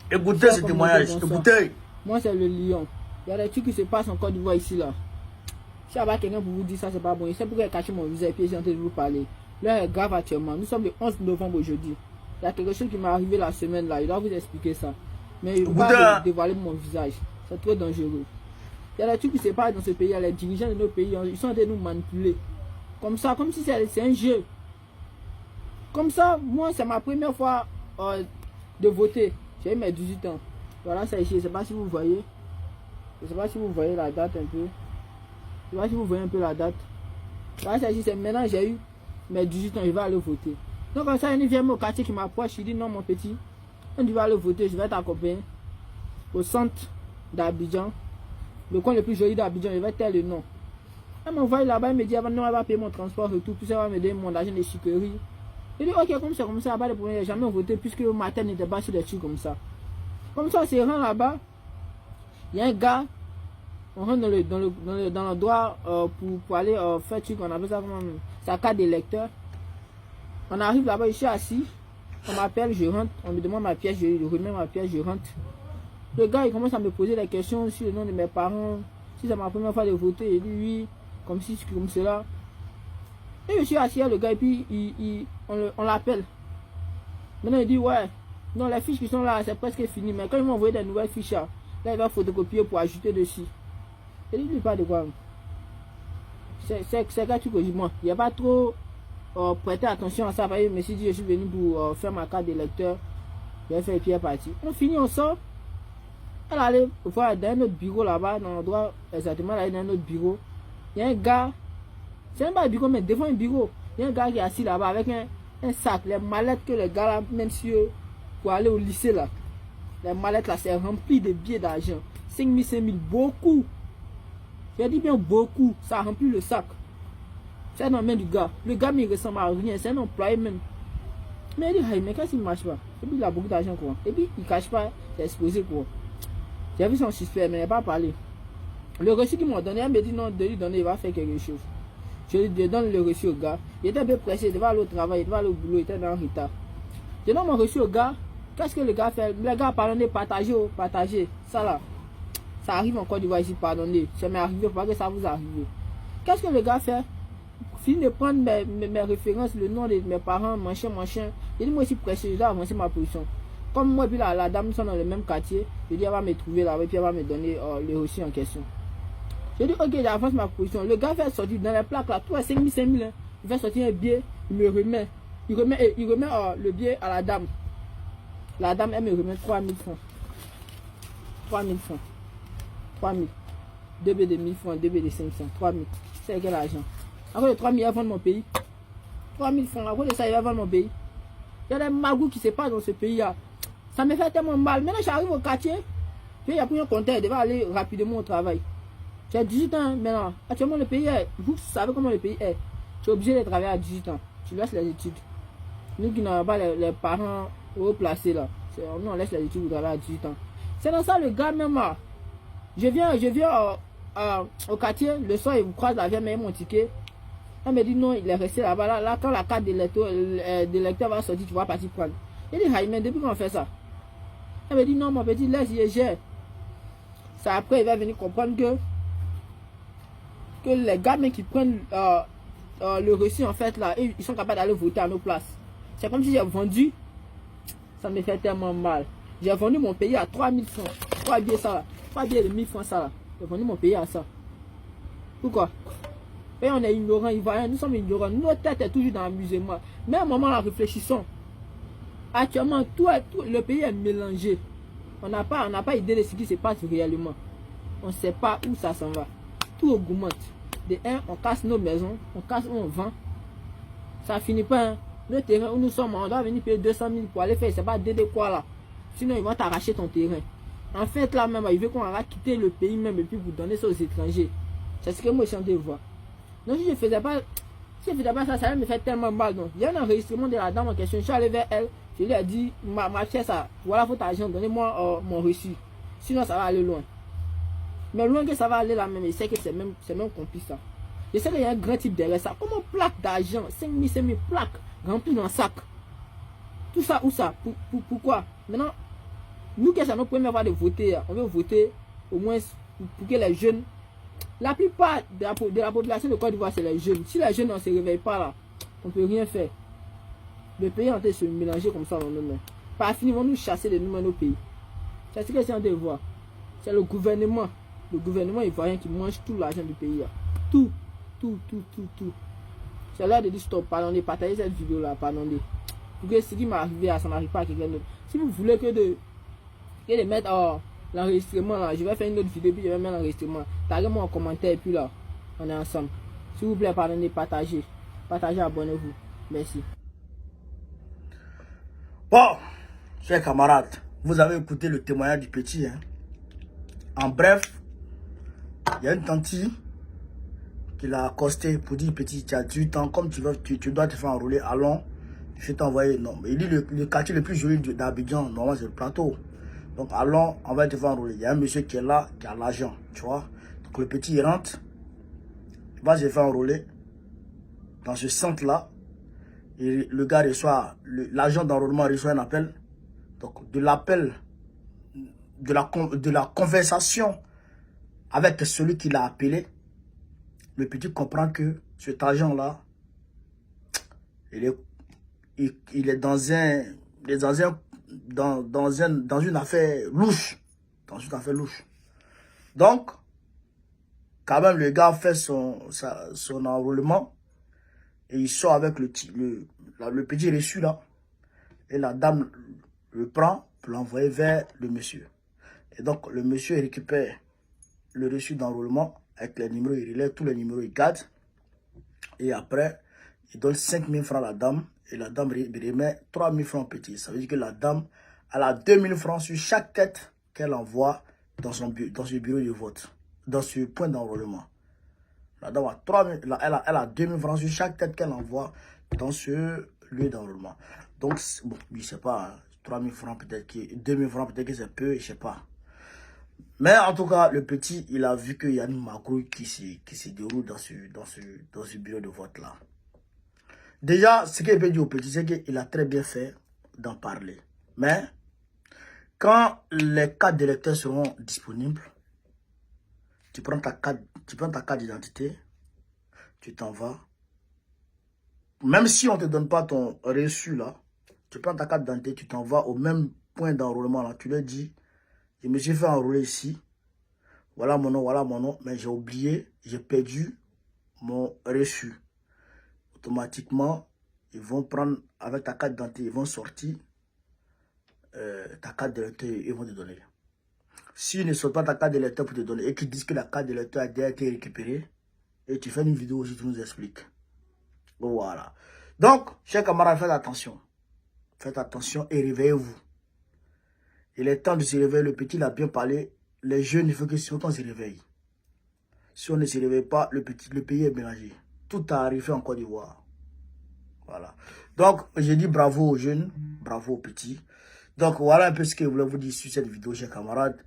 Écoutez ce témoignage, écoutez. Moi, c'est le lion. Il y a des trucs qui se passent en Côte d'Ivoire ici, là. Si il y a quelqu'un pour vous dire ça, c'est pas bon. Il sait pourquoi il a caché mon visage et puis j'ai en train de vous parler. L'heure est grave actuellement. Nous sommes le 11 novembre aujourd'hui. Il y a quelque chose qui m'est arrivé la semaine là. Il doit vous expliquer ça. Mais il ne va pas dévoiler mon visage. C'est trop dangereux. Il y a des trucs qui se passent dans ce pays. Les dirigeants de nos pays, ils sont en train de nous manipuler. Comme ça, comme si c'est un jeu. Comme ça, moi, c'est ma première fois de voter. J'ai eu mes 18 ans. Voilà, ça ici. Je ne sais pas si vous voyez. Je ne sais pas si vous voyez la date un peu. Je ne sais pas si vous voyez un peu la date. Voilà, ça ici. C'est maintenant j'ai eu mes 18 ans. Je vais aller voter. Donc, comme ça, il y a une vieille au quartier qui m'approche. Il dit non, mon petit. On va aller voter. Je vais t'accompagner au centre d'Abidjan. Le coin le plus joli d'Abidjan. Je vais te dire le nom. Elle m'envoie là-bas. Elle me dit non, elle va payer mon transport et tout. Puis elle va me donner mon argent de chiquerie. Je dis ok, comme ça, pas de problème, j'ai jamais voté puisque le matin n'était pas sur des trucs comme ça. Comme ça, on se rend là-bas. Il y a un gars, on rentre dans l'endroit pour aller faire truc, on appelle ça comment, sa carte d'électeur. On arrive là-bas, je suis assis, on m'appelle, je rentre, on me demande ma pièce, je remets ma pièce, je rentre. Le gars, il commence à me poser des questions sur le nom de mes parents, si c'est ma première fois de voter, il dit oui, comme si, comme cela. Et je suis assis à le gars et puis on l'appelle. Maintenant il dit ouais, non les fiches qui sont là c'est presque fini. Mais quand ils m'ont envoyé des nouvelles fiches là, il va photocopier pour ajouter dessus. Et il dit pas de quoi. C'est qu'un truc que je dis, il n'y a pas trop prêté attention à ça. Je me suis dit je suis venu pour faire ma carte d'électeur. Je vais faire et puis elle est partie. On finit, on sort. Elle allait voir dans un autre bureau là-bas, dans l'endroit exactement là, dans un autre bureau. Il y a un gars. C'est même pas un bureau, mais devant un bureau, il y a un gars qui est assis là-bas avec un sac, les mallettes que les gars là, même sur pour aller au lycée là. Les mallettes là, c'est rempli de billets d'argent. 5 000, beaucoup. J'ai dit bien beaucoup, ça remplit le sac. C'est dans la main du gars. Le gars, il ressemble à rien, c'est un employé même. Mais il dit, hey, mais qu'est-ce qu'il ne marche pas? Et puis il a beaucoup d'argent quoi. Et puis il ne cache pas, il est exposé quoi. J'ai vu son suspect, mais il n'a pas parlé. Le reçu qu'ils m'ont donné, elle me dit non, de lui donner, il va faire quelque chose. Je lui donne le reçu au gars. Il était un peu pressé, il devait aller au travail, il devait aller au boulot, il était dans le retard. Je donne mon reçu au gars. Qu'est-ce que le gars fait? Le gars a pardonné, partager. Ça là, ça arrive en Côte d'Ivoire ici, pardonner. Ça m'est arrivé, il faut pas que ça vous arrive. Qu'est-ce que le gars fait? Fini de prendre mes références, le nom de mes parents, machin. Il dit moi aussi pressé, je dois avancer ma position. Comme moi et puis la dame sont dans le même quartier, je dis elle va me trouver là, et puis elle va me donner le reçu en question. Je dis ok, j'avance ma position. Le gars fait sortir dans les plaques là, tout à 5 000. Il fait sortir un billet, il me remet. Il remet le billet à la dame. La dame, elle me remet 3 000 francs. 3 000 francs. 3 000. 2 billets de 1000 francs, 2 billets de 500. 3 000. C'est quel argent? Après de 3 000, il va vendre mon pays. 3 000 francs. Après de ça, il va vendre mon pays. Il y a des magouilles qui se passent dans ce pays là. Ça me fait tellement mal. Maintenant, j'arrive au quartier. Puis il y a pris un compteur, il devait aller rapidement au travail. J'ai 18 ans maintenant. Actuellement, le pays est. Vous savez comment le pays est. Tu es obligé de travailler à 18 ans. Tu laisses les études. Nous qui n'avons pas les parents haut placés là. Nous, on laisse les études pour travailler à 18 ans. C'est dans ça le gars même là. Je viens au quartier. Le soir, il vous croise la vieille, mais mon ticket. Elle me dit non, il est resté là-bas. Là, quand la carte d'électeur va sortir, tu vas partir prendre. Il dit, mais depuis qu'on fait ça. Elle me dit non, mon petit, laisse, il gère. Ça après, il va venir comprendre que les gars qui prennent le reçu en fait là, ils sont capables d'aller voter à nos places. C'est comme si j'ai vendu, ça me fait tellement mal. J'ai vendu mon pays à 3 000 francs. 3 billets ça là. 3 billets de 1000 francs ça là. J'ai vendu mon pays à ça. Pourquoi? Et on est ignorants, nous sommes ignorants. Notre tête est toujours dans l'amusement. Mais à un moment là, réfléchissons. Actuellement, tout le pays est mélangé. On n'a pas idée de ce qui se passe réellement. On ne sait pas où ça s'en va. Tout augmente. De un, on casse nos maisons, on vend. Ça finit pas. Hein. Le terrain où nous sommes, on doit venir payer 200 000 pour aller faire, c'est pas de quoi là. Sinon, ils vont t'arracher ton terrain. En fait, là même, ils veulent qu'on va quitter le pays même et puis vous donner ça aux étrangers. C'est ce que moi je suis en train de voir. Donc, si je faisais pas ça, ça me fait tellement mal. Donc, il y a un enregistrement de la dame en question. Je suis allé vers elle, je lui ai dit, ma chère, ça, voilà votre argent, donnez-moi mon reçu. Sinon, ça va aller loin. Mais loin que ça va aller là même, je sais que c'est même complice ça. Je sais qu'il y a un grand type derrière ça. Comment plaque d'argent, 5 000 plaques remplies dans un sac. Tout ça, où ça? Pourquoi? Maintenant, Nous qui sommes nos premières fois de voter, on veut voter au moins pour que les jeunes, la plupart de la population de Côte d'Ivoire, c'est les jeunes. Si les jeunes ne se réveillent pas là, on ne peut rien faire. Le pays est en train de se mélanger comme ça dans nos mains. Par fini, ils vont nous chasser de nous dans nos pays. C'est ce que c'est en train de voir. C'est le gouvernement ivoirien qui mange tout l'argent du pays. Là. Tout. C'est l'heure de dire stop, pardonnez, partagez cette vidéo là, pardonnez. Pour que ce qui m'est arrivé, ça n'arrive pas à quelqu'un d'autre. Si vous voulez que de mettre l'enregistrement là, je vais faire une autre vidéo puis je vais mettre l'enregistrement. Taguez-moi en commentaire et puis là, on est ensemble. S'il vous plaît, pardonnez, partagez. Partagez, abonnez-vous. Merci. Bon, chers camarades, vous avez écouté le témoignage du petit. Hein. En bref, il y a une tante qui l'a accosté pour dire petit, tu as 18 ans, comme tu dois te faire enrouler, allons, je vais t'envoyer. Non, mais il dit le quartier le plus joli d'Abidjan, normalement c'est le plateau. Donc allons, on va te faire enrouler. Il y a un monsieur qui est là, qui a l'argent, tu vois. Donc le petit il rentre, il va se faire enrouler dans ce centre-là. Et le gars reçoit, l'agent d'enrôlement reçoit un appel. Donc de l'appel, de la conversation avec celui qui l'a appelé, le petit comprend que cet agent-là, il est dans une affaire louche. Dans une affaire louche. Donc, quand même, le gars fait son enrôlement et il sort avec le petit reçu là. Et la dame le prend pour l'envoyer vers le monsieur. Et donc, le monsieur récupère le reçu d'enrôlement avec les numéros, il relève tous les numéros, il garde. Et après, il donne 5 000 francs à la dame. Et la dame remet 3 000 francs petit. Ça veut dire que la dame, elle a 2 000 francs sur chaque tête qu'elle envoie dans ce bureau de vote. Dans ce point d'enrôlement. La dame a elle a 2 000 francs sur chaque tête qu'elle envoie dans ce lieu d'enrôlement. Donc, bon, je ne sais pas, 3 000 francs peut-être, 2 000 francs peut-être que c'est peu, je ne sais pas. Mais en tout cas, le petit, il a vu qu'il y a une magouille qui se déroule dans ce bureau de vote-là. Déjà, ce qu'il peut dire au petit, c'est qu'il a très bien fait d'en parler. Mais, quand les cartes d'électeurs seront disponibles, tu prends ta carte d'identité, tu t'en vas. Même si on ne te donne pas ton reçu là, tu prends ta carte d'identité, tu t'en vas au même point d'enrôlement là. Tu leur dis, je me suis fait enrôler ici. Voilà mon nom, mais j'ai oublié, j'ai perdu mon reçu. Automatiquement, ils vont prendre avec ta carte d'identité, ils vont sortir ta carte d'électeur et ils vont te donner. S'ils ne sortent pas ta carte d'électeur pour te donner et qu'ils disent que la carte d'électeur a déjà été récupérée, et tu fais une vidéo aussi, tu nous expliques. Voilà. Donc, chers camarades, faites attention. Faites attention et réveillez-vous. Il est temps de se réveiller. Le petit l'a bien parlé. Les jeunes, il faut que on se réveille. Si on ne se réveille pas, le pays est mélangé. Tout a arrivé en Côte d'Ivoire. Voilà. Donc, j'ai dit bravo aux jeunes, bravo aux petits. Donc, voilà un peu ce que je voulais vous dire sur cette vidéo, chers camarades.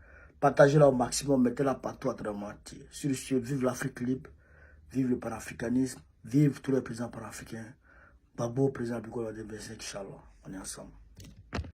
Partagez-la au maximum, mettez-la partout à travers le monde. Sur ce, vive l'Afrique libre, vive le panafricanisme, vive tous les présidents panafricains. Babo, président Biko, Inch'Allah. On est ensemble.